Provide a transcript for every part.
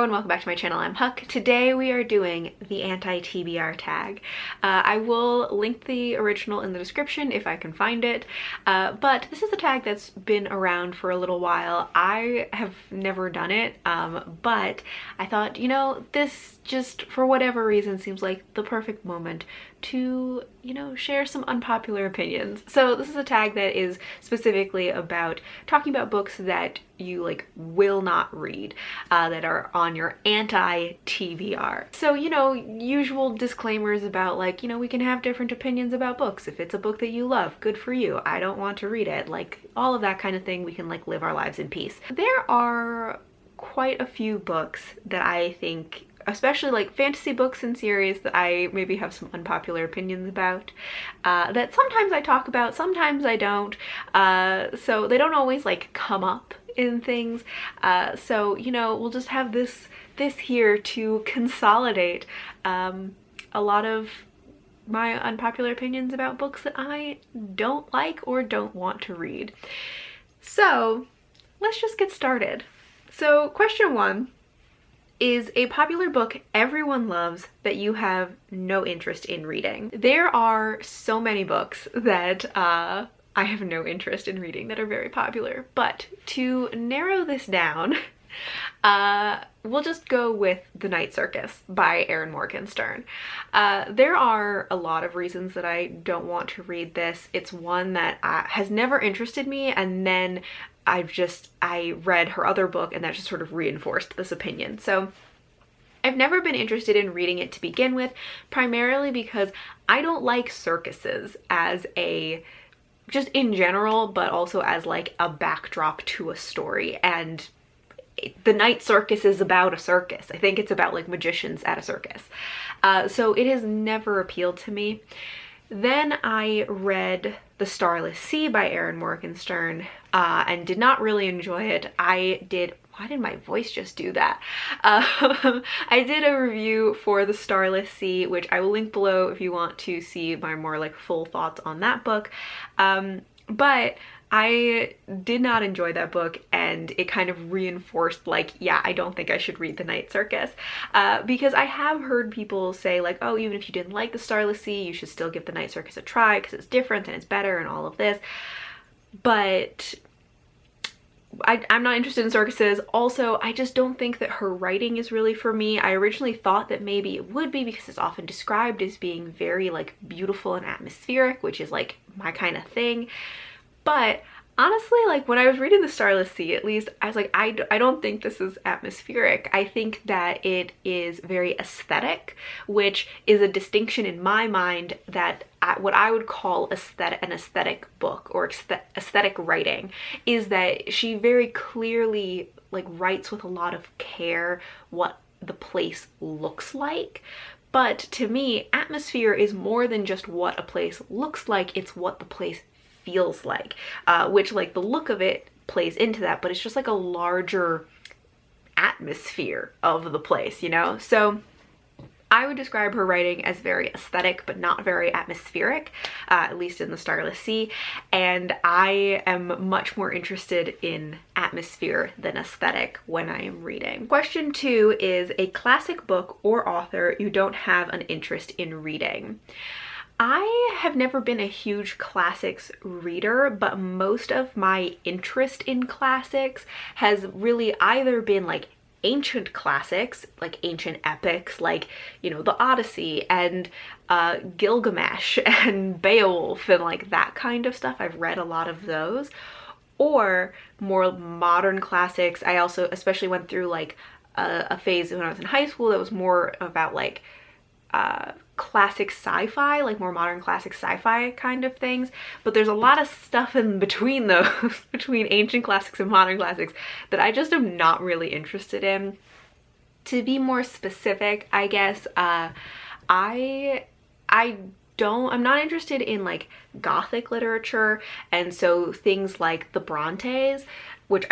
everyone, welcome back to my channel. I'm Huck. Today we are doing the anti-TBR tag. I will link the original in the description if I can find it, but this is a tag that's been around for a little while. I have never done it, but I thought, you know, this just for whatever reason seems like the perfect moment to, you know, share some unpopular opinions. So this is a tag that is specifically about talking about books that you like will not read, that are on your anti-TBR. So, you know, usual disclaimers about like, you know, we can have different opinions about books. If it's a book that you love, good for you. I don't want to read it. Like all of that kind of thing. We can like live our lives in peace. There are quite a few books that I think, especially like fantasy books and series, that I maybe have some unpopular opinions about, that sometimes I talk about, sometimes I don't, so they don't always like come up in things, so, you know, we'll just have this here to consolidate a lot of my unpopular opinions about books that I don't like or don't want to read. So let's just get started. So question one: is a popular book everyone loves that you have no interest in reading? There are so many books that I have no interest in reading that are very popular, but to narrow this down, we'll just go with The Night Circus by Erin Morgenstern. There are a lot of reasons that I don't want to read this. It's one that has never interested me, and then I read her other book and that just sort of reinforced this opinion. So I've never been interested in reading it to begin with, primarily because I don't like circuses as just in general, but also as like a backdrop to a story. And The Night Circus is about a circus. I think it's about like magicians at a circus. So it has never appealed to me. Then I read The Starless Sea by Erin Morgenstern and did not really enjoy it. Why did my voice just do that? I did a review for The Starless Sea, which I will link below if you want to see my more like full thoughts on that book. But I did not enjoy that book, and it kind of reinforced like, yeah, I don't think I should read The Night Circus, because I have heard people say like, oh, even if you didn't like The Starless Sea, you should still give The Night Circus a try because it's different and it's better and all of this. But I'm not interested in circuses. Also, I just don't think that her writing is really for me. I originally thought that maybe it would be because it's often described as being very like beautiful and atmospheric, which is like my kind of thing. But honestly, like when I was reading The Starless Sea, at least, I was like, I don't think this is atmospheric. I think that it is very aesthetic, which is a distinction in my mind that what I would call an aesthetic book or aesthetic writing is that she very clearly like writes with a lot of care what the place looks like. But to me, atmosphere is more than just what a place looks like, it's what the place feels like, which like the look of it plays into that, but it's just like a larger atmosphere of the place, you know? So I would describe her writing as very aesthetic but not very atmospheric, at least in The Starless Sea, and I am much more interested in atmosphere than aesthetic when I am reading. Question two is a classic book or author you don't have an interest in reading. I have never been a huge classics reader, but most of my interest in classics has really either been like ancient classics, like ancient epics, like, you know, the Odyssey and Gilgamesh and Beowulf and like that kind of stuff. I've read a lot of those. Or more modern classics. I also especially went through like a phase when I was in high school that was more about like classic sci-fi, like more modern classic sci-fi kind of things, but there's a lot of stuff in between those, between ancient classics and modern classics, that I just am not really interested in. To be more specific, I guess, I'm not interested in like gothic literature, and so things like the Brontes, which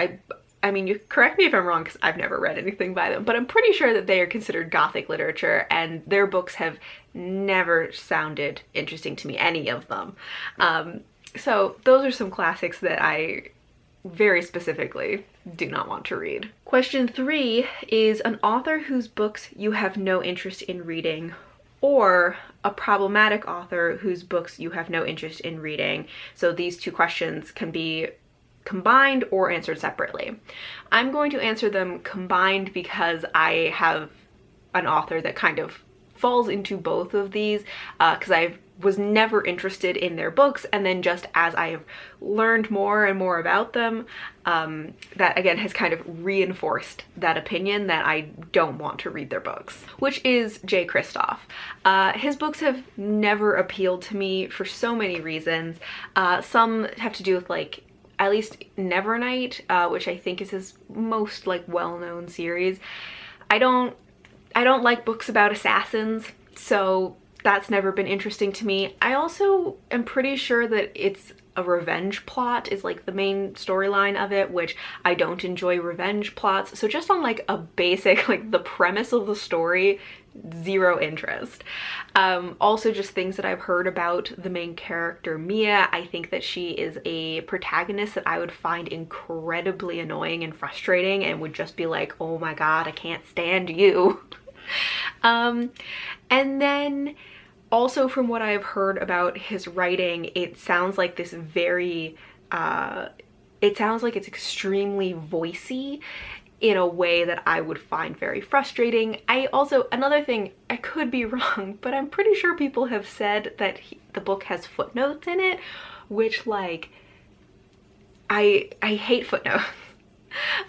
I mean, you correct me if I'm wrong because I've never read anything by them, but I'm pretty sure that they are considered gothic literature, and their books have never sounded interesting to me, any of them. So those are some classics that I very specifically do not want to read. Question 3 is an author whose books you have no interest in reading, or a problematic author whose books you have no interest in reading. So these two questions can be combined or answered separately. I'm going to answer them combined because I have an author that kind of falls into both of these, because I was never interested in their books, and then just as I have learned more and more about them, that again has kind of reinforced that opinion that I don't want to read their books, which is Jay Kristoff. His books have never appealed to me for so many reasons. Some have to do with like at least Nevernight, which I think is his most like well-known series. I don't like books about assassins, so that's never been interesting to me. I also am pretty sure that it's a revenge plot is like the main storyline of it, which I don't enjoy revenge plots. So just on like a basic, like the premise of the story, zero interest. Also just things that I've heard about the main character, Mia. I think that she is a protagonist that I would find incredibly annoying and frustrating and would just be like, oh my god, I can't stand you. And then also from what I've heard about his writing, it sounds like this very, it sounds like it's extremely voicey in a way that I would find very frustrating. Another thing, I could be wrong, but I'm pretty sure people have said that the book has footnotes in it, which like, I hate footnotes.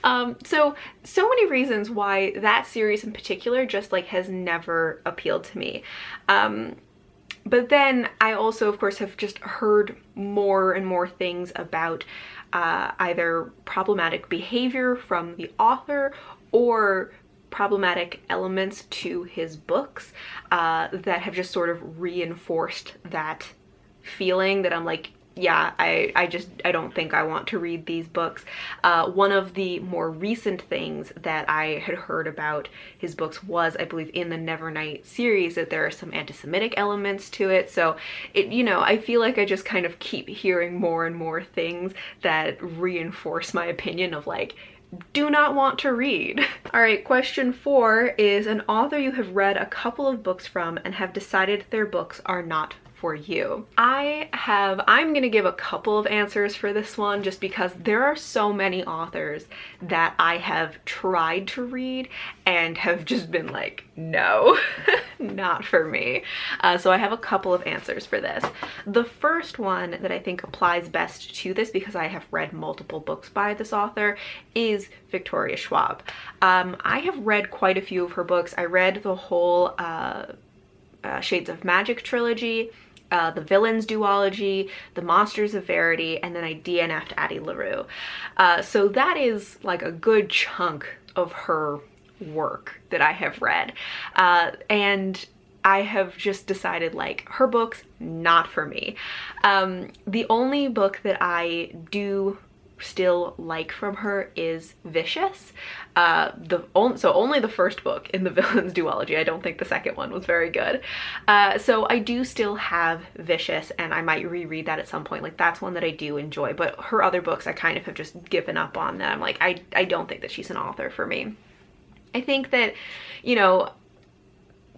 So many reasons why that series in particular just like has never appealed to me. But then I also of course have just heard more and more things about either problematic behavior from the author or problematic elements to his books that have just sort of reinforced that feeling that I'm like, yeah, I don't think I want to read these books. One of the more recent things that I had heard about his books was, I believe, in the Nevernight series, that there are some anti-Semitic elements to it. So it, you know, I feel like I just kind of keep hearing more and more things that reinforce my opinion of like, do not want to read. All right, question 4 is an author you have read a couple of books from and have decided their books are not for you. I'm gonna give a couple of answers for this one just because there are so many authors that I have tried to read and have just been like, no, not for me. So I have a couple of answers for this. The first one that I think applies best to this, because I have read multiple books by this author, is Victoria Schwab. I have read quite a few of her books. I read the whole Shades of Magic trilogy, the Villains duology, the Monsters of Verity, and then I DNF'd Addie LaRue. So that is like a good chunk of her work that I have read. And I have just decided like her books, not for me. The only book that I do still like from her is Vicious. So only the first book in the Villains duology. I don't think the second one was very good. So I do still have Vicious, and I might reread that at some point. Like that's one that I do enjoy, but her other books I kind of have just given up on them. I'm like, I don't think that she's an author for me. I think that, you know,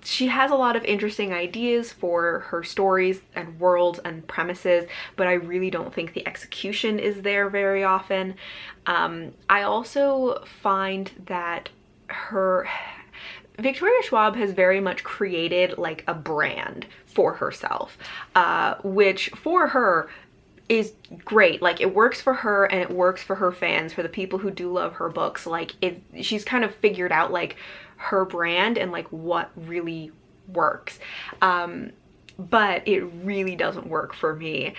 she has a lot of interesting ideas for her stories and worlds and premises, but I really don't think the execution is there very often. I also find that Victoria Schwab has very much created like a brand for herself, which for her is great. Like it works for her and it works for her fans, for the people who do love her books. Like she's kind of figured out like her brand and like what really works, but it really doesn't work for me.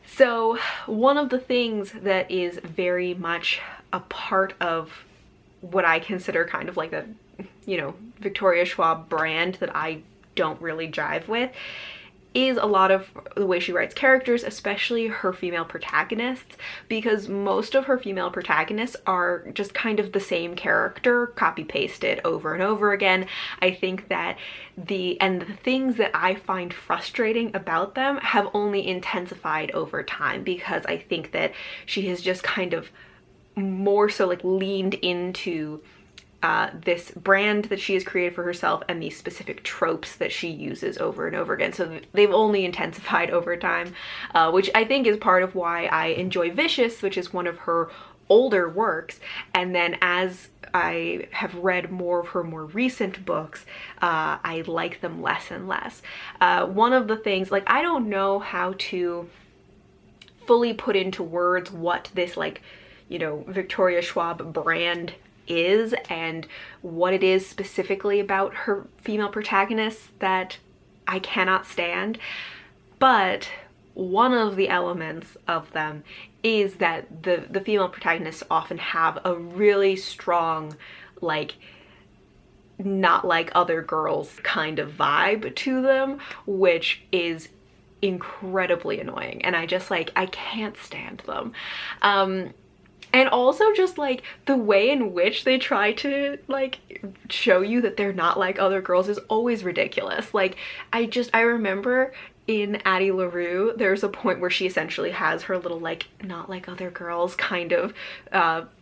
So one of the things that is very much a part of what I consider kind of like the, you know, Victoria Schwab brand that I don't really jive with is a lot of the way she writes characters, especially her female protagonists, because most of her female protagonists are just kind of the same character, copy-pasted over and over again. I think that the things that I find frustrating about them have only intensified over time, because I think that she has just kind of more so like leaned into this brand that she has created for herself and these specific tropes that she uses over and over again. So they've only intensified over time, which I think is part of why I enjoy Vicious, which is one of her older works. And then as I have read more of her more recent books, I like them less and less. One of the things, like, I don't know how to fully put into words what this, like, you know, Victoria Schwab brand is and what it is specifically about her female protagonists that I cannot stand, but one of the elements of them is that the female protagonists often have a really strong, like, not like other girls kind of vibe to them, which is incredibly annoying, and I just, like, I can't stand them. And also just, like, the way in which they try to, like, show you that they're not like other girls is always ridiculous. Like, I remember in Addie LaRue, there's a point where she essentially has her little, like, not like other girls kind of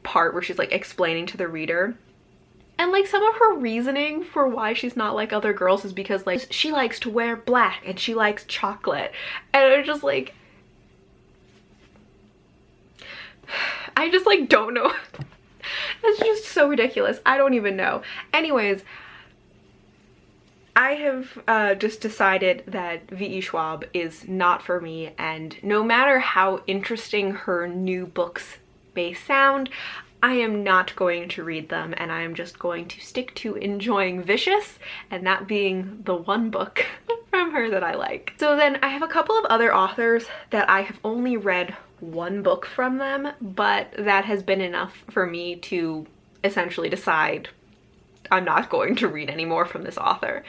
part where she's, like, explaining to the reader. And, like, some of her reasoning for why she's not like other girls is because, like, she likes to wear black and she likes chocolate. And I'm just like, I just, like, don't know. It's just so ridiculous. I don't even know. Anyways, I have just decided that V.E. Schwab is not for me, and no matter how interesting her new books may sound, I am not going to read them, and I am just going to stick to enjoying Vicious, and that being the one book from her that I like. So then I have a couple of other authors that I have only read one book from them, but that has been enough for me to essentially decide I'm not going to read any more from this author.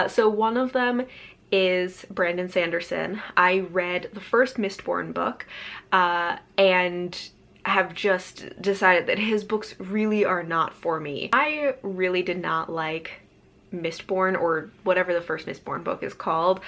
So one of them is Brandon Sanderson. I read the first Mistborn book and have just decided that his books really are not for me. I really did not like Mistborn, or whatever the first Mistborn book is called.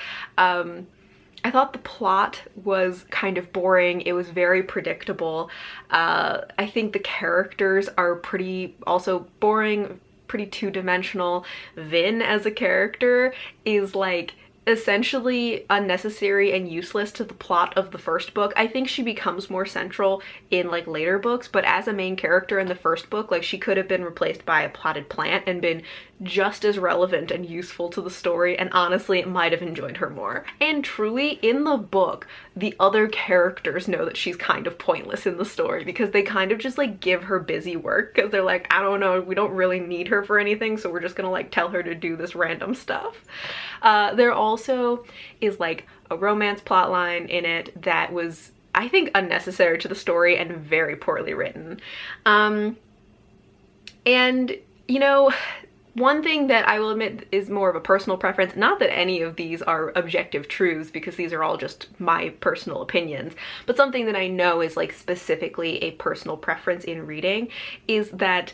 I thought the plot was kind of boring. It was very predictable. I think the characters are pretty also boring, pretty two-dimensional. Vin as a character is, like, essentially unnecessary and useless to the plot of the first book. I think she becomes more central in, like, later books, but as a main character in the first book, like, she could have been replaced by a potted plant and been just as relevant and useful to the story, and honestly, might have enjoyed her more. And truly, in the book, the other characters know that she's kind of pointless in the story, because they kind of just, like, give her busy work, because they're like, I don't know, we don't really need her for anything, so we're just gonna, like, tell her to do this random stuff. There also is, like, a romance plotline in it that was, I think, unnecessary to the story and very poorly written. And, you know, one thing that I will admit is more of a personal preference, not that any of these are objective truths, because these are all just my personal opinions, but something that I know is, like, specifically a personal preference in reading is that,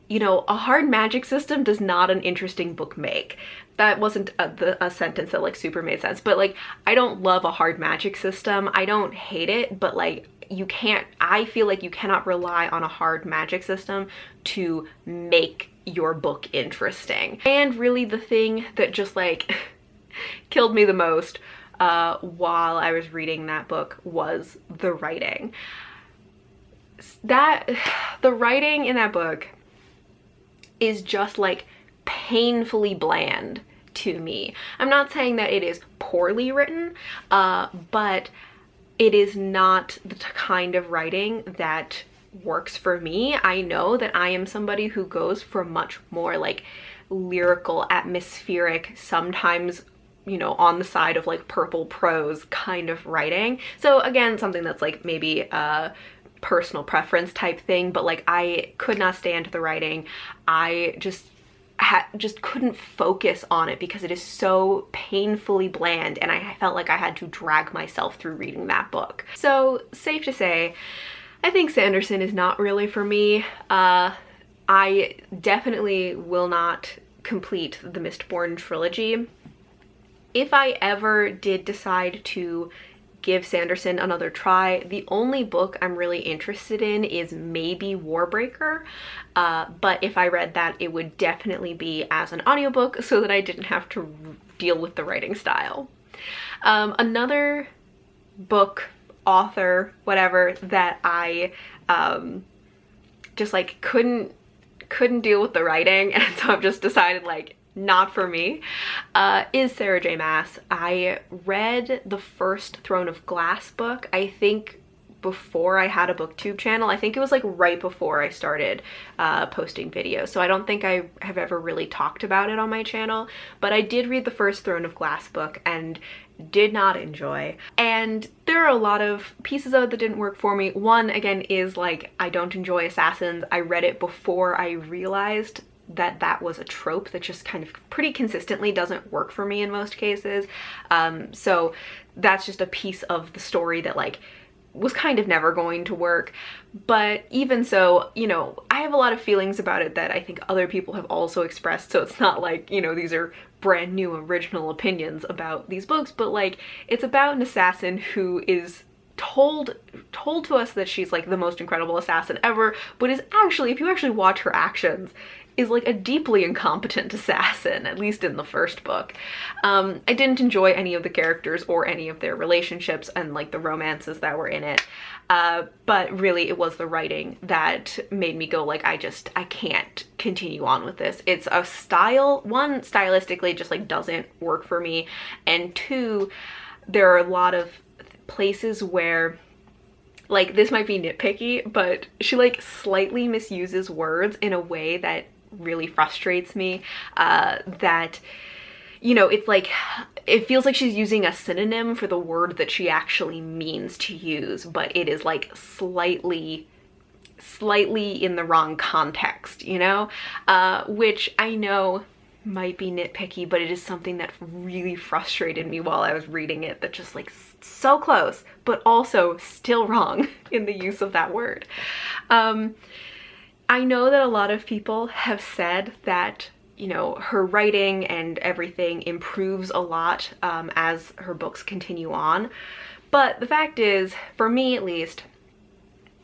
you know, a hard magic system does not an interesting book make. That wasn't a sentence that, like, super made sense, but, like, I don't love a hard magic system. I don't hate it, but, like, you can't, I feel like you cannot rely on a hard magic system to make your book interesting. And really the thing that just, like, killed me the most while I was reading that book was the writing. The writing in that book is just, like, painfully bland to me. I'm not saying that it is poorly written, but it is not the kind of writing that works for me. I know that I am somebody who goes for much more, like, lyrical, atmospheric, sometimes, you know, on the side of, like, purple prose kind of writing. So again, something that's, like, maybe a personal preference type thing, but, like, I could not stand the writing. I just couldn't focus on it because it is so painfully bland, and I felt like I had to drag myself through reading that book. So safe to say, I think Sanderson is not really for me. I definitely will not complete the Mistborn trilogy. If I ever did decide to give Sanderson another try, the only book I'm really interested in is maybe Warbreaker, but if I read that, it would definitely be as an audiobook so that I didn't have to deal with the writing style. Another book, author, whatever, that I just like couldn't deal with the writing, and so I've just decided like not for me, is Sarah J. Maas. I read the first Throne of Glass book, I think before I had a booktube channel. I think it was like right before I started posting videos, so I don't think I have ever really talked about it on my channel, but I did read the first Throne of Glass book and did not enjoy. And there are a lot of pieces of it that didn't work for me. One, again, is like, I don't enjoy assassins. I read it before I realized that that was a trope that just kind of pretty consistently doesn't work for me in most cases. So that's just a piece of the story that like was kind of never going to work. But even so, you know, I have a lot of feelings about it that I think other people have also expressed, so it's not like, you know, these are brand new original opinions about these books, but like, it's about an assassin who is told to us that she's like the most incredible assassin ever, but is actually, if you actually watch her actions, is like a deeply incompetent assassin, at least in the first book. I didn't enjoy any of the characters or any of their relationships and like the romances that were in it. But really it was the writing that made me go like, I can't continue on with this. It's a style, one, stylistically just like doesn't work for me, and two, there are a lot of places where, like, this might be nitpicky, but she like slightly misuses words in a way that really frustrates me. That, you know, it's like, it feels like she's using a synonym for the word that she actually means to use, but it is like slightly in the wrong context, you know? Which I know might be nitpicky, but it is something that really frustrated me while I was reading it, that just like so close, but also still wrong in the use of that word. I know that a lot of people have said that, you know, her writing and everything improves a lot as her books continue on. But the fact is, for me at least,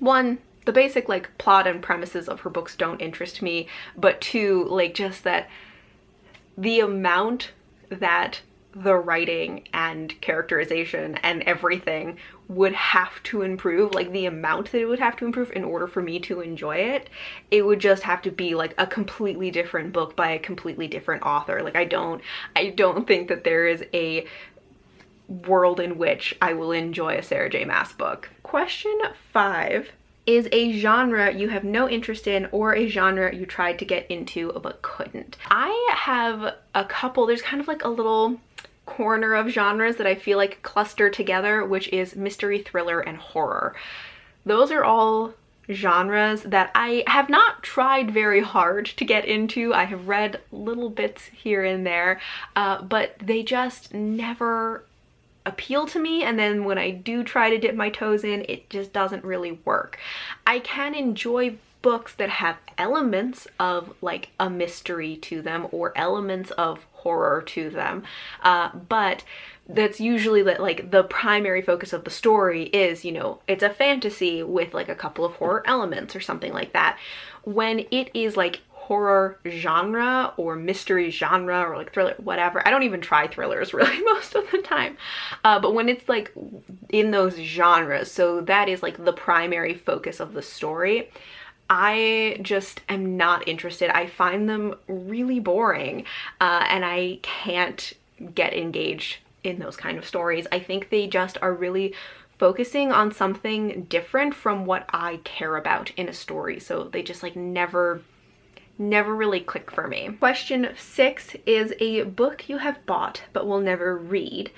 one, the basic like plot and premises of her books don't interest me, but two, like just that the amount that the writing and characterization and everything would have to improve, like the amount that it would have to improve in order for me to enjoy it, it would just have to be like a completely different book by a completely different author. Like I don't think that there is a world in which I will enjoy a Sarah J. Maas book. Question 5 is a genre you have no interest in or a genre you tried to get into but couldn't. I have a couple, there's kind of like a little corner of genres that I feel like cluster together, which is mystery, thriller, and horror. Those are all genres that I have not tried very hard to get into. I have read little bits here and there, but they just never appeal to me, and then when I do try to dip my toes in, it just doesn't really work. I can enjoy books that have elements of like a mystery to them or elements of horror to them, but that's usually that like the primary focus of the story is, you know, it's a fantasy with like a couple of horror elements or something like that. When it is like horror genre or mystery genre or like thriller, whatever, I don't even try thrillers really most of the time, but when it's like in those genres, so that is like the primary focus of the story, I just am not interested. I find them really boring, and I can't get engaged in those kind of stories. I think they just are really focusing on something different from what I care about in a story, so they just like never really click for me. Question 6 is a book you have bought but will never read.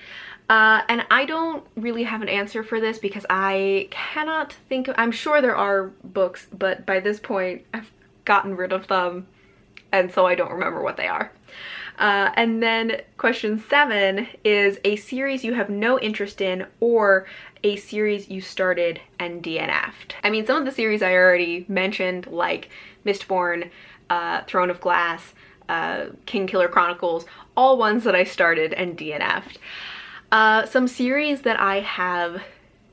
And I don't really have an answer for this because I cannot think of, I'm sure there are books, but by this point I've gotten rid of them and so I don't remember what they are. And then question 7 is a series you have no interest in or a series you started and DNF'd. I mean, some of the series I already mentioned, like Mistborn, Throne of Glass, Kingkiller Chronicles, all ones that I started and DNF'd. Some series that I have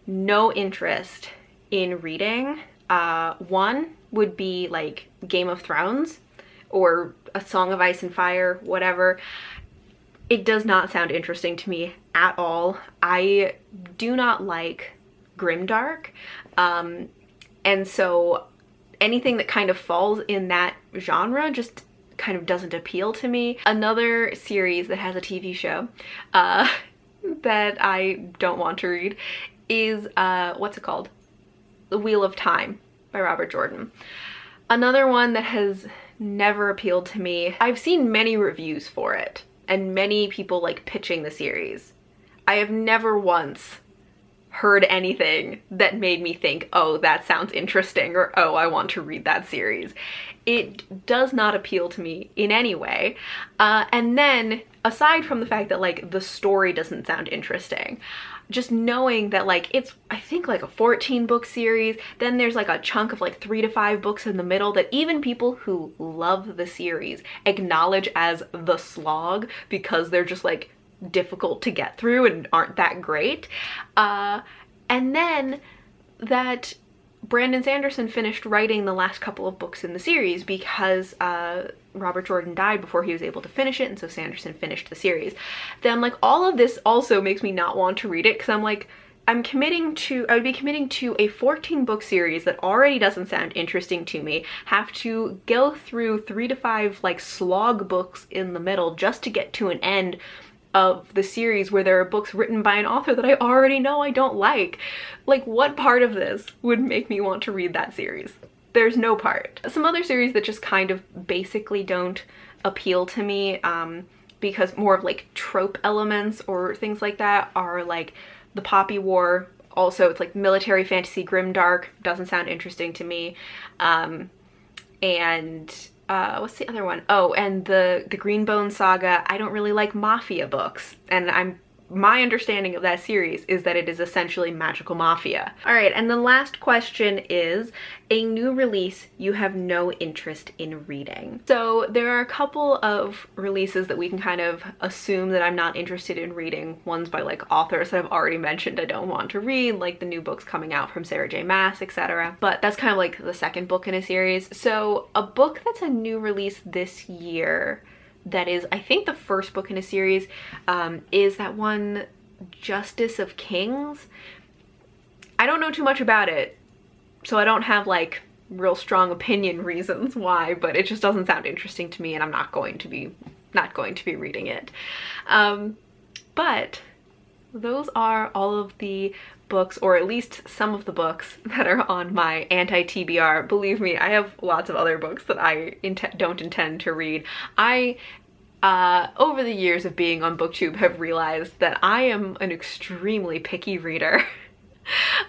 no interest in reading, one would be like Game of Thrones or A Song of Ice and Fire, whatever. It does not sound interesting to me at all. I do not like grimdark, and so anything that kind of falls in that genre just kind of doesn't appeal to me. Another series that has a TV show that I don't want to read is, what's it called? The Wheel of Time by Robert Jordan. Another one that has never appealed to me. I've seen many reviews for it and many people like pitching the series. I have never once heard anything that made me think, oh, that sounds interesting, or oh, I want to read that series. It does not appeal to me in any way. And then aside from the fact that like the story doesn't sound interesting, just knowing that like it's, I think like a 14-book series, then there's like a chunk of like 3 to 5 books in the middle that even people who love the series acknowledge as the slog because they're just like difficult to get through and aren't that great. And then that Brandon Sanderson finished writing the last couple of books in the series because Robert Jordan died before he was able to finish it, and so Sanderson finished the series. Then like all of this also makes me not want to read it because I'm like, I would be committing to a 14-book series that already doesn't sound interesting to me, have to go through 3 to 5 like slog books in the middle just to get to an end of the series where there are books written by an author that I already know I don't like. Like, what part of this would make me want to read that series? There's no part. Some other series that just kind of basically don't appeal to me, because more of like trope elements or things like that, are like the Poppy War. Also, it's like military fantasy grimdark, doesn't sound interesting to me. What's the other one? Oh, and the Greenbone Saga. I don't really like mafia books, and my understanding of that series is that it is essentially magical mafia. All right, and the last question is a new release you have no interest in reading. So there are a couple of releases that we can kind of assume that I'm not interested in reading. Ones by like authors that I've already mentioned I don't want to read, like the new books coming out from Sarah J Maas, etc. But that's kind of like the second book in a series. So a book that's a new release this year that is, I think, the first book in a series, is that one, Justice of Kings. I don't know too much about it, so I don't have like real strong opinion reasons why, but it just doesn't sound interesting to me and I'm not going to be reading it. But those are all of the books, or at least some of the books, that are on my anti-TBR. Believe me, I have lots of other books that I don't intend to read. I, over the years of being on BookTube, have realized that I am an extremely picky reader.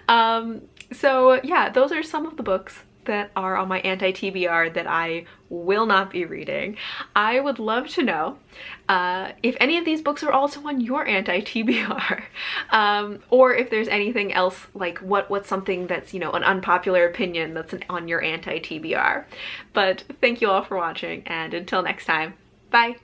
So yeah, those are some of the books that are on my anti-TBR that I will not be reading. I would love to know if any of these books are also on your anti-TBR, or if there's anything else, like what's something that's, you know, an unpopular opinion that's on your anti-TBR. But thank you all for watching, and until next time, bye!